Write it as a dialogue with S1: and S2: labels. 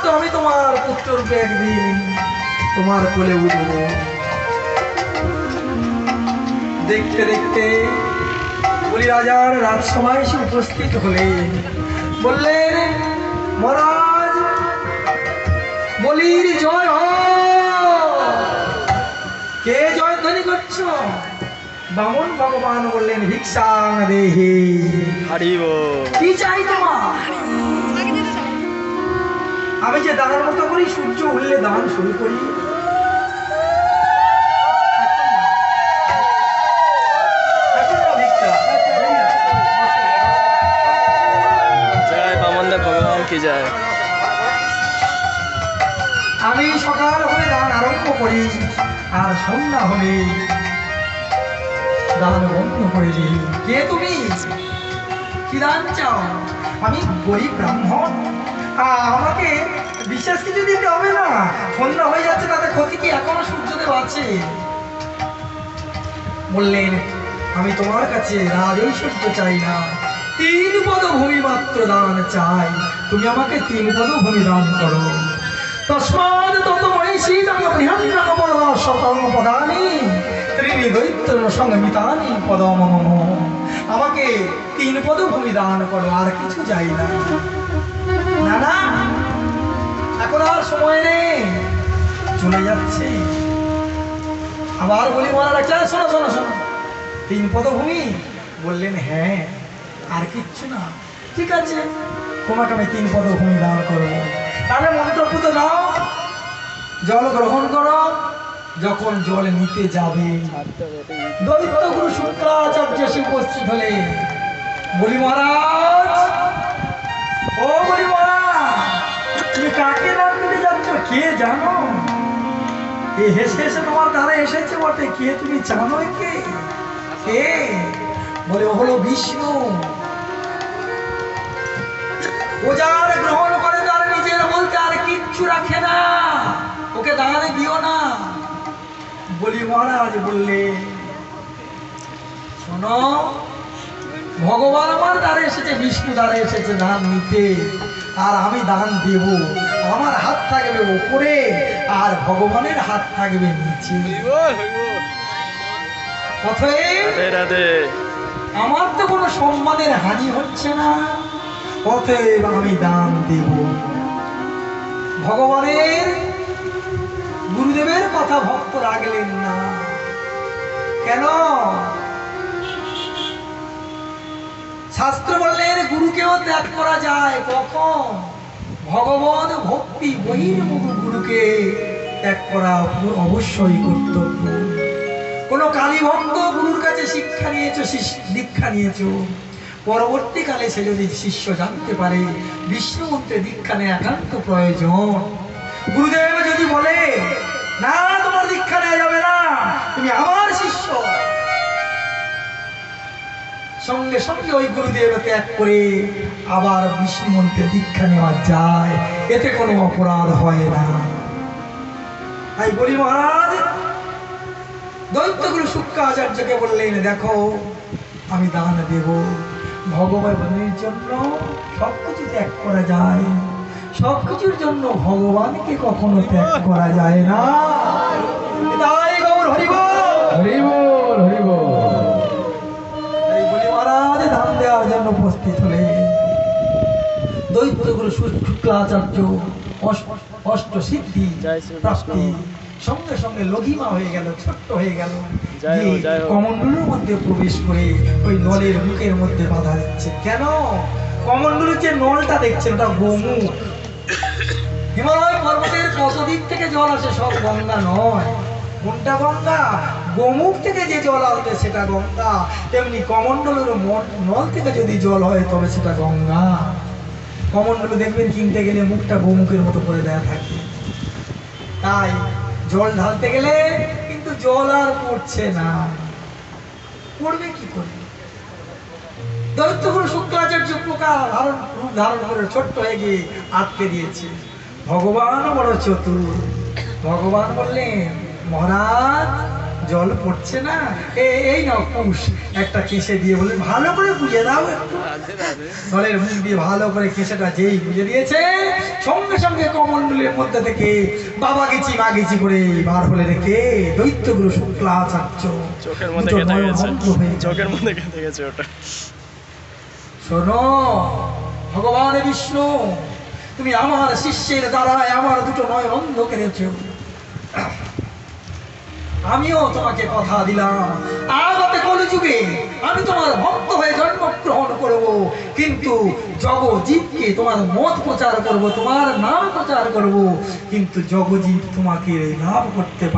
S1: তো আমি তোমার পুত্র রূপে একদিন তোমার কোলে উঠব। দেখতে দেখতে বলি রাজার রাজসভায় এসে উপস্থিত হলেন। বললেন, মহারাজ বলির জয় হোক। কে জয়ধ্বনি করছো? বামন ভগবান বললেন, ভিক্ষাং দেহি। কি চাই তোমার? আমি যে দানের মতো করি, সূর্য উঠলে দান শুরু করি। আমি সকাল হলে দান আরম্ভ করি, আর সন্ধ্যা হলে দান বন্ধ করে দিই। কে তুমি? কি দান চাও? আমি গরিব ব্রাহ্মণ, আমাকে বিশেষ কিছু দিতে হবে না। সন্ধ্যা হয়ে যাচ্ছে, তাতে ক্ষতি কি? এখনো সূর্যদেব আছে। বললেন, আমি তোমার কাছে রাজ ঐশ্বর্য চাই না, 3 পদ ভূমি মাত্র দান চাই। তুমি আমাকে 3 পদ ভূমি দান করো। তস্মাদ তত মহিষী তত বৃহন্নম পদা শতম পদানি ত্রিনি দৈত্য সংমিতানি পদম মম। আমাকে 3 পদ ভূমি দান করো, আর কিছু চাই না। না না, এখন আর সময় নেই, চলে যাচ্ছে। আবার বলি, মহারাজ শোনো শোনো শোনো, 3 পদ ভূমি? বললেন, হ্যাঁ, আর কিচ্ছু না। ঠিক আছে, তোমাকে আমি 3 পদ ভূমি দান করবো। তাহলে মন্ত্রপুত নাও, জল গ্রহণ করো। যখন জল নিতে যাবে, দৈত্য গুরু শুক্রাচার্য এসে উপস্থিত হলে, বলি মহারাজ, ও বলি মহারাজ, তুমি কাকে দান দিতে যাচ্ছ? কে জানো? এ হেসে হেসে তোমার দ্বারা এসেছে বটে। কে তুমি জানো? কে? কে? বলে, ও হলো বিষ্ণু। ও যার গ্রহণ করে তার নিজের বলতে আর কিচ্ছু রাখে না, ওকে দাঁড়াতে দিও না। বলি মহারাজ বললে, শোনো, ভগবান আমার দ্বারা এসেছে, বিষ্ণু দ্বারা এসেছে দান নিতে, আর আমি দান দেব। আমার হাত থাকবে উপরে, আর ভগবানের হাত থাকবে নিচে। আমার তো কোনো সম্মানের হানি হচ্ছে না, অতএব আমি দান দেব। ভগবানের গুরুদেবের কথা ভক্ত রাখলেন না কেন? শাস্ত্র বললেন, গুরুকেও ত্যাগ করা যায়। কখন? ভগবান ভক্তি বহির্মুখ গুরুকে ত্যাগ করা অবশ্যই কর্তব্য। কোন কালী ভক্ত গুরুর কাছে শিক্ষা নিয়েছো, দীক্ষা নিয়েছো, পরবর্তীকালে সে যদি শিষ্য জানতে পারে বিষ্ণু মন্ত্রে দীক্ষা নেয় একান্ত প্রয়োজন। গুরুদেব যদি বলে, না তোমার দীক্ষা নেওয়া যাবে না, তুমি আমার শিষ্য, সঙ্গে সঙ্গে ওই গুরুদেব ত্যাগ করে আবার বিষ্ণু মন্ত্রে দীক্ষা নেওয়া যায়, এতে কোনো অপরাধ হয় না। তাই বলি মহারাজ, দৈত্যগুরু শুক্রাচার্যকে বললেন, দেখো আমি দান দেব, ভগবানের জন্য সবকিছু ত্যাগ করা যায়, সবকিছুর জন্য ভগবানকে কখনো ত্যাগ করা যায় না। তাই গৌর হরি বল, হরি বল, হরি বল। তাই বলি মহারাজ দান দেওয়ার জন্য উপস্থিত হলে দৈত্যগুরু শুক্রাচার্য অষ্ট সিদ্ধি প্রাপ্তি সঙ্গে সঙ্গে লঘিমা হয়ে গেল, ছোট্ট হয়ে গেল, কমণ্ডলুর মধ্যে প্রবেশ করে ওই নলের মুখের মধ্যে বাধা দিচ্ছে। কেন? কমণ্ডলুর যে নলটা দেখছেন ওটা গোমুখ। হিমালয় পর্বতের কত দিক থেকে জল আসে, সব গঙ্গা নয়। কোনটা গঙ্গা? গোমুখ থেকে যে জল আসবে সেটা গঙ্গা। তেমনি কমণ্ডলুর নল থেকে যদি জল হয় তবে সেটা গঙ্গা। কমণ্ডলু দেখবেন কিনতে গেলে মুখটা গোমুখের মতো করে দেয়া থাকে। তাই জল ঢালতে গেলে কিন্তু জল আর পড়ছে না, পড়বে কি করে? দৈত্যগুরু শুক্রাচার্য প্রকার রূপ ধারণ করে ছোট্ট হয়ে গিয়ে আটকে দিয়েছে। ভগবান বড় চতুর। ভগবান বললেন, মহারাজ জল পড়ছে না, এই নাও কুশ, একটা কেশে দিয়ে বলে ভালো করে বুঝে দাও একটু। জলের মুখ দিয়ে ভালো করে কেশেটা যেই বুঝে দিয়েছে, সঙ্গে সঙ্গে কমণ্ডলের মধ্যে থেকে বাবা গেছি মা গেছি করে বার হলে রেখে দৈত্যগুরু শুক্লাচার্য
S2: চোখের মধ্যে গেঁথে গেছে, চোখের মধ্যে গেঁথে গেছে ওটা।
S1: শোনো ভগবান বিষ্ণু, তুমি আমার শিষ্যের দ্বারায় আমার দুটো নয় অন্ধ কেড়েছ, আমিও তোমাকে কথা দিলাম আগতে কলিযুগে আমি তোমার ভক্ত হয়ে জন্মগ্রহণ করব, কিন্তু জগজীবকে তোমার মত প্রচার করব, তোমার নাম প্রচার করব, কিন্তু জগজীব তোমাকে লাভ করতে পারবে